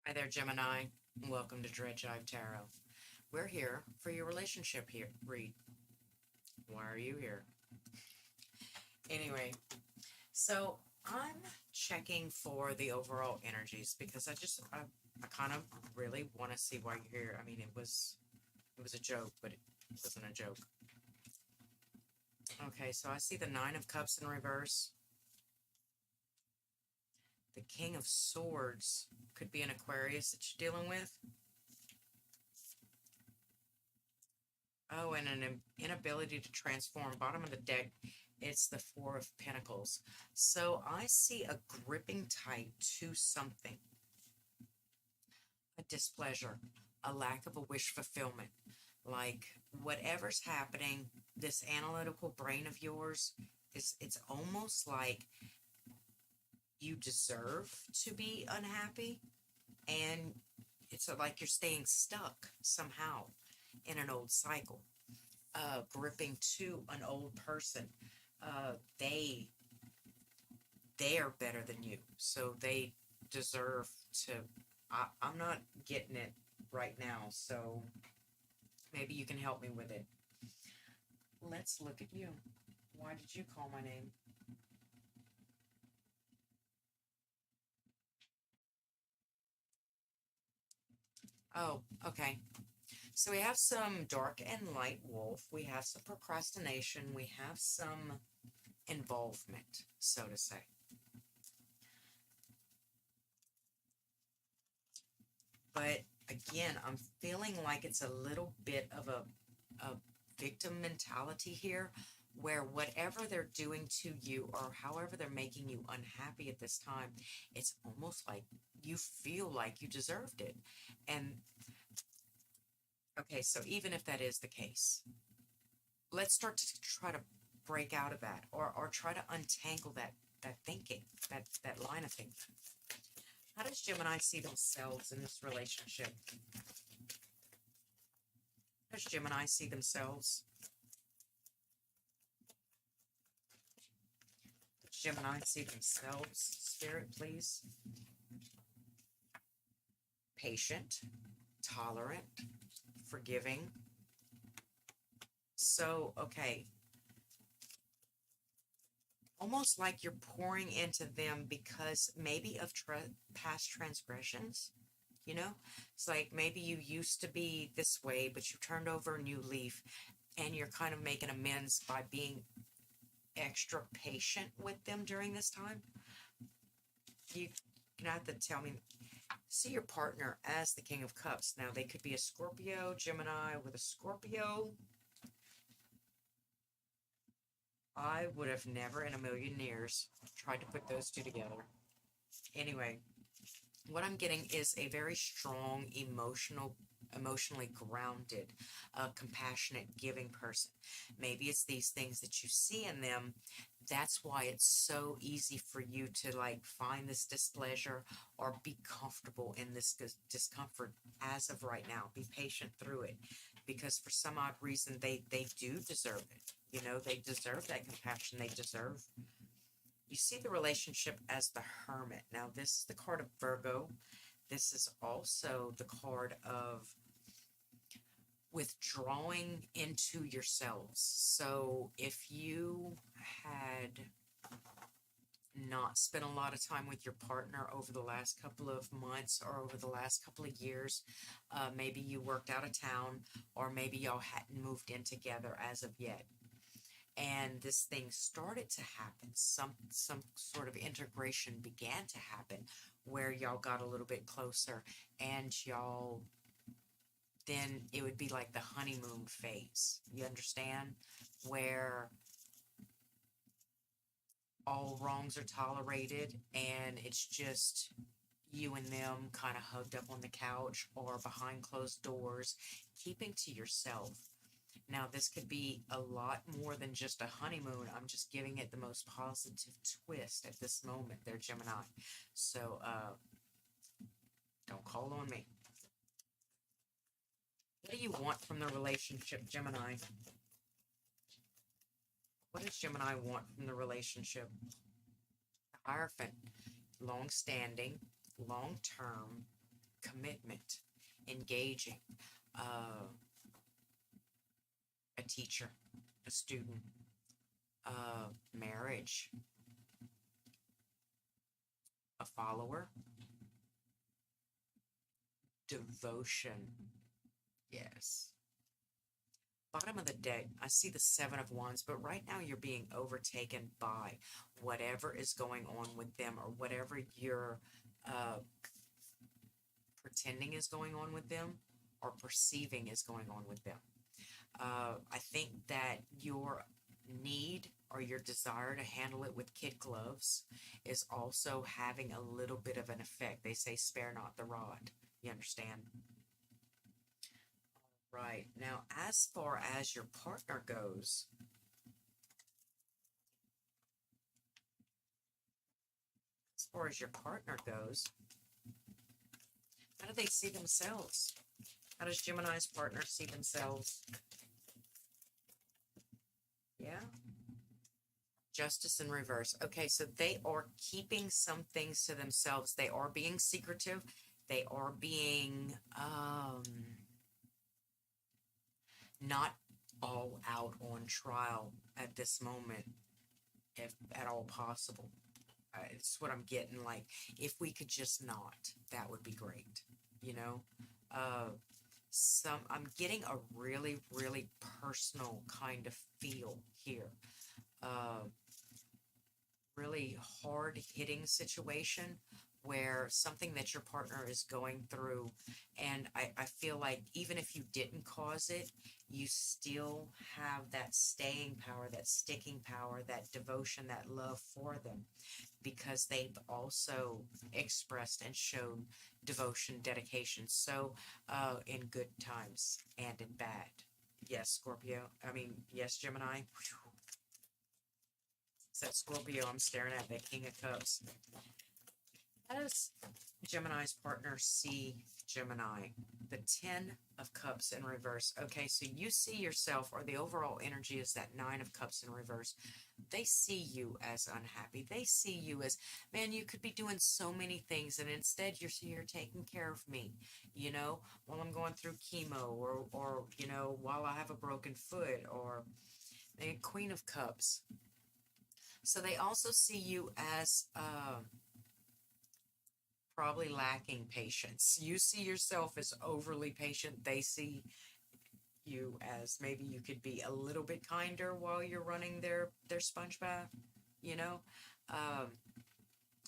Hi there, Gemini. Welcome to Dredge Jive Tarot. We're here for your relationship here read. Why are you here? Anyway, so I'm checking for the overall energies because I kind of really want to see why you're here. I mean, it was a joke, but it wasn't a joke. Okay, so I see the Nine of Cups in reverse. The King of Swords could be an Aquarius that you're dealing with. Oh, and an inability to transform. Bottom of the deck, it's the Four of Pentacles. So I see a gripping tight to something, a displeasure, a lack of a wish fulfillment. Like whatever's happening, this analytical brain of yours it's almost like you deserve to be unhappy, and it's like you're staying stuck somehow in an old cycle. Gripping to an old person. Uh, they they are better than you, so they deserve to. I'm not getting it right now, so maybe you can help me with it. Let's look at you. Why did you call my name? Oh, okay. So we have some dark and light wolf. We have some procrastination. We have some involvement, so to say. But again, I'm feeling like it's a little bit of a victim mentality here, where whatever they're doing to you or however they're making you unhappy at this time, it's almost like you feel like you deserved it. And okay, so even if that is the case, let's start to try to break out of that, or try to untangle that thinking, that line of thinking. How does Gemini see themselves in this relationship? How does Gemini see themselves? Does Gemini see themselves? Spirit, please. Patient, tolerant, forgiving. So, okay, almost like you're pouring into them because maybe of past transgressions. You know, it's like maybe you used to be this way, but you turned over a new leaf, and you're kind of making amends by being extra patient with them during this time. You have to tell me, see your partner as the King of Cups. Now, they could be a Scorpio, Gemini with a Scorpio. I would have never in a million years tried to put those two together. Anyway, what I'm getting is a very strong, emotionally grounded, compassionate, giving person. Maybe it's these things that you see in them. That's why it's so easy for you to like find this displeasure or be comfortable in this discomfort as of right now. Be patient through it, because for some odd reason they do deserve it. You know, they deserve that compassion. They deserve. You see the relationship as the Hermit. Now, this is the card of Virgo. This is also the card of withdrawing into yourselves. So, if you had not spent a lot of time with your partner over the last couple of months or over the last couple of years, maybe you worked out of town, or maybe y'all hadn't moved in together as of yet, and this thing started to happen, some sort of integration began to happen where y'all got a little bit closer, and y'all, then it would be like the honeymoon phase, you understand, where all wrongs are tolerated and it's just you and them kind of hugged up on the couch or behind closed doors, keeping to yourself. Now, this could be a lot more than just a honeymoon. I'm just giving it the most positive twist at this moment there, Gemini. So, don't call on me. What do you want from the relationship, Gemini? What does Gemini want from the relationship? The Hierophant. Long-standing, long-term, commitment, engaging, uh, a teacher, a student, marriage, a follower, devotion. Yes. Bottom of the deck, I see the Seven of Wands, but right now you're being overtaken by whatever is going on with them or whatever you're uh, pretending is going on with them or perceiving is going on with them. I think that your need or your desire to handle it with kid gloves is also having a little bit of an effect. They say, spare not the rod. You understand? Right. Now, as far as your partner goes, how do they see themselves? How does Gemini's partner see themselves? Yeah. Justice in reverse. Okay, so they are keeping some things to themselves. They are being secretive. They are being not all out on trial at this moment, if at all possible. It's what I'm getting. Like, if we could just not, that would be great. You know, uh, I'm getting a really, really personal kind of feel here. Uh, really hard hitting situation where something that your partner is going through, and I feel like even if you didn't cause it, you still have that staying power, that sticking power, that devotion, that love for them, because they've also expressed and shown devotion, dedication, so in good times and in bad. Yes, Scorpio. I mean, yes, Gemini. It's that Scorpio I'm staring at, the King of Cups. How does Gemini's partner see Gemini? The Ten of Cups in reverse. Okay, so you see yourself, or the overall energy is that Nine of Cups in reverse. They see you as unhappy. They see you as, man, you could be doing so many things, and instead you're here taking care of me, while I'm going through chemo, or while I have a broken foot, or the Queen of Cups. So they also see you as probably lacking patience. You see yourself as overly patient. They see you as maybe you could be a little bit kinder while you're running their sponge bath. You know, um,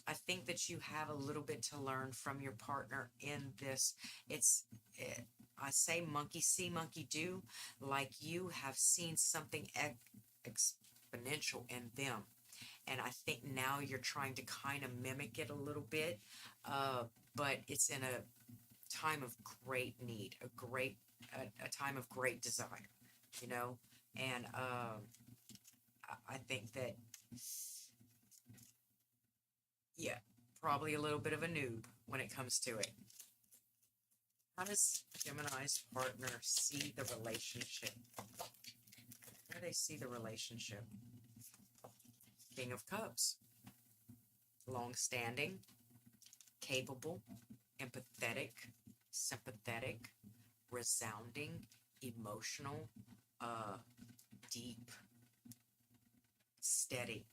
I think that you have a little bit to learn from your partner in this. It's I say monkey see, monkey do. Like, you have seen something exponential in them, and I think now you're trying to kind of mimic it a little bit, but it's in a time of great need, a time of great desire, you know, and I think that, yeah, probably a little bit of a noob when it comes to it. How does Gemini's partner see the relationship? How do they see the relationship? King of Cups. Long-standing, capable, empathetic, sympathetic, resounding, emotional, uh, deep, steady.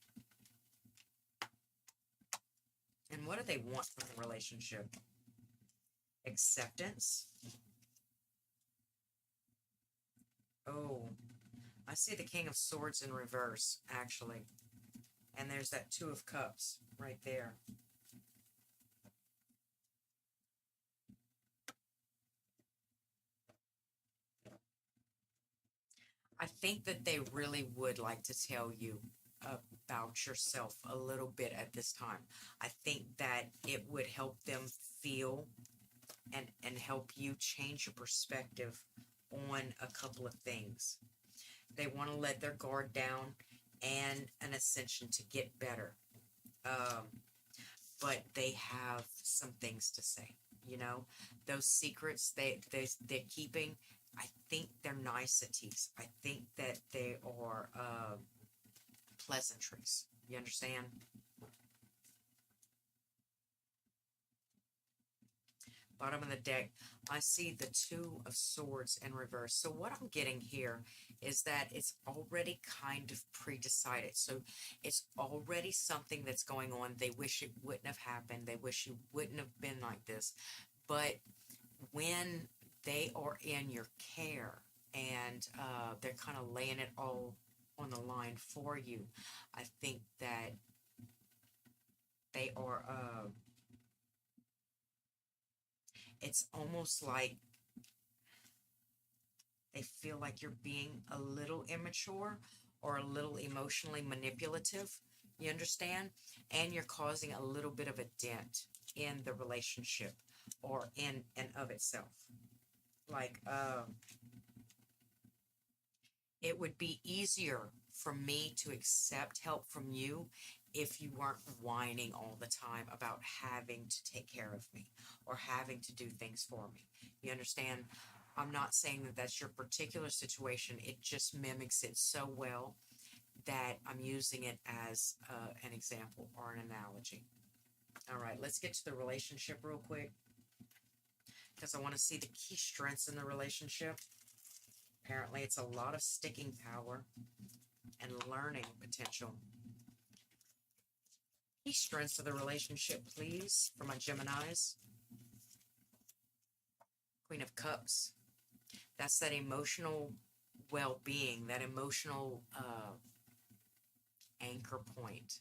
And what do they want from the relationship? Acceptance. Oh, I see the King of Swords in reverse, actually. And there's that Two of Cups right there. I think that they really would like to tell you about yourself a little bit at this time. I think that it would help them feel and help you change your perspective on a couple of things. They want to let their guard down and an ascension to get better. But they have some things to say. Those secrets they're keeping, I think they're niceties. I think that they are pleasantries. You understand? Bottom of the deck, I see the Two of Swords in reverse. So what I'm getting here is that it's already kind of pre-decided. So it's already something that's going on. They wish it wouldn't have happened. They wish you wouldn't have been like this. But when they are in your care and they're kind of laying it all on the line for you, I think that they are, it's almost like they feel like you're being a little immature or a little emotionally manipulative. You understand? And you're causing a little bit of a dent in the relationship or in and of itself. Like, it would be easier for me to accept help from you if you weren't whining all the time about having to take care of me or having to do things for me. You understand? I'm not saying that that's your particular situation. It just mimics it so well that I'm using it as an example or an analogy. All right, let's get to the relationship real quick because I want to see the key strengths in the relationship. Apparently, it's a lot of sticking power and learning potential. Key strengths of the relationship, please, for my Geminis. Queen of Cups. That's that emotional well-being, that emotional anchor point.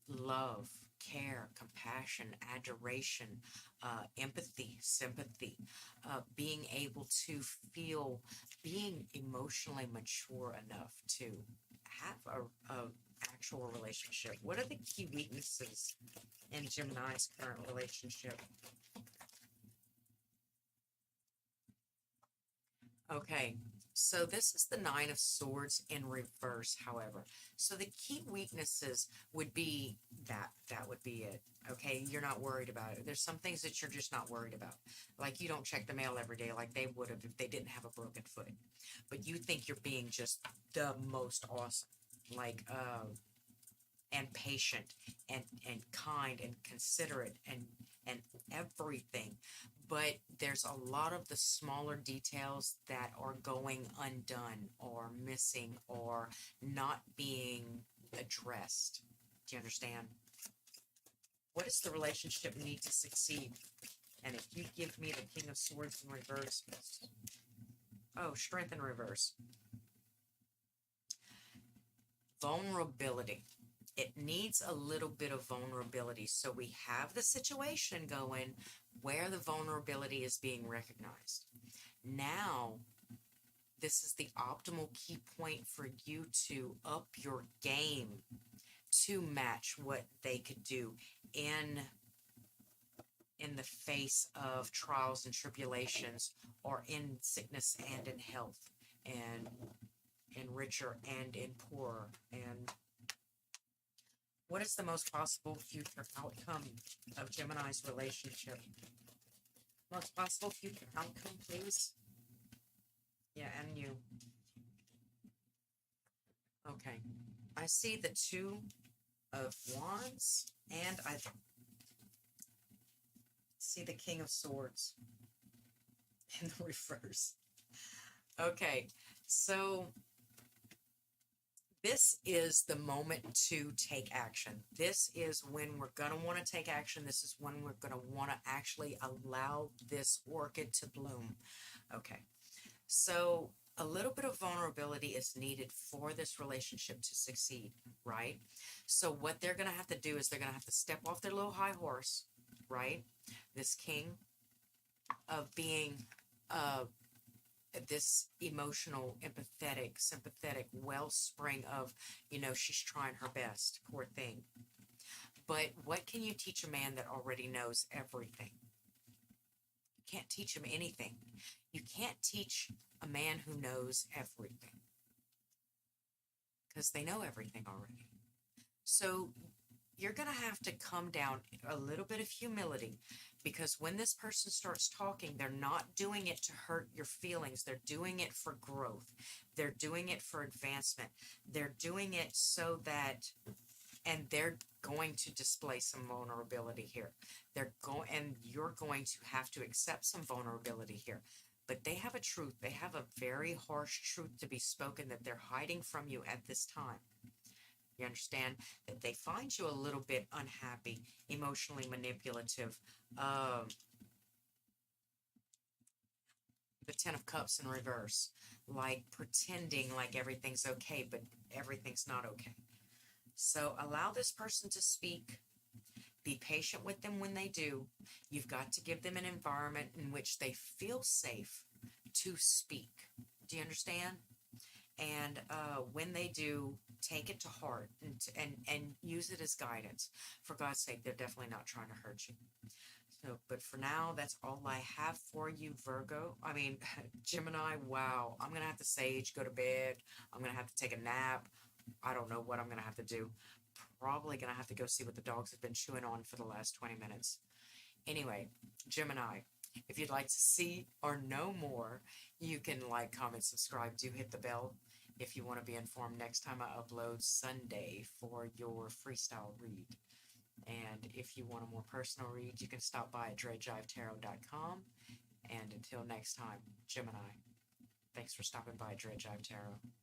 Love, care, compassion, adoration, empathy, sympathy, being able to feel, being emotionally mature enough to have a actual relationship. What are the key weaknesses in Gemini's current relationship? Okay, so this is the Nine of Swords in reverse, however. So the key weaknesses would be that would be it. Okay, you're not worried about it. There's some things that you're just not worried about. Like you don't check the mail every day like they would have if they didn't have a broken foot. But you think you're being just the most awesome. Like, and patient and kind and considerate and everything, but there's a lot of the smaller details that are going undone or missing or not being addressed. Do you understand? What does the relationship need to succeed? And if you give me the King of Swords in reverse, oh, Strength in reverse. Vulnerability. It needs a little bit of vulnerability. So we have the situation going where the vulnerability is being recognized. Now, this is the optimal key point for you to up your game to match what they could do in the face of trials and tribulations or in sickness and in health and in richer and in poorer. And what is the most possible future outcome of Gemini's relationship? Most possible future outcome, please? Yeah, and you. Okay. I see the Two of Wands, and I see the King of Swords in the reverse. Okay, so this is the moment to take action. This is when we're going to want to take action. This is when we're going to want to actually allow this orchid to bloom. Okay, so a little bit of vulnerability is needed for this relationship to succeed, right? So what they're going to have to do is they're going to have to step off their little high horse, right? This king of being this emotional, empathetic, sympathetic wellspring of, she's trying her best, poor thing. But what can you teach a man that already knows everything? You can't teach him anything. You can't teach a man who knows everything because they know everything already. So you're going to have to come down a little bit of humility, because when this person starts talking, they're not doing it to hurt your feelings. They're doing it for growth. They're doing it for advancement. They're doing it so that, and going to display some vulnerability here. They're going, and you're going to have to accept some vulnerability here. But they have a truth. They have a very harsh truth to be spoken that they're hiding from you at this time. You understand that they find you a little bit unhappy, emotionally manipulative. Um, the Ten of Cups in reverse, like pretending like everything's okay, but everything's not okay. So allow this person to speak. Be patient with them when they do. You've got to give them an environment in which they feel safe to speak. Do you understand? And when they do, take it to heart and use it as guidance. For God's sake, they're definitely not trying to hurt you. So, but for now, that's all I have for you, Virgo. I mean, Gemini, wow. I'm going to have to sage, go to bed. I'm going to have to take a nap. I don't know what I'm going to have to do. Probably going to have to go see what the dogs have been chewing on for the last 20 minutes. Anyway, Gemini, if you'd like to see or know more, you can like, comment, subscribe. Do hit the bell if you want to be informed next time I upload Sunday for your freestyle read. And if you want a more personal read, you can stop by at dreadjivetarot.com. And until next time, Gemini, thanks for stopping by Dread Jive Tarot.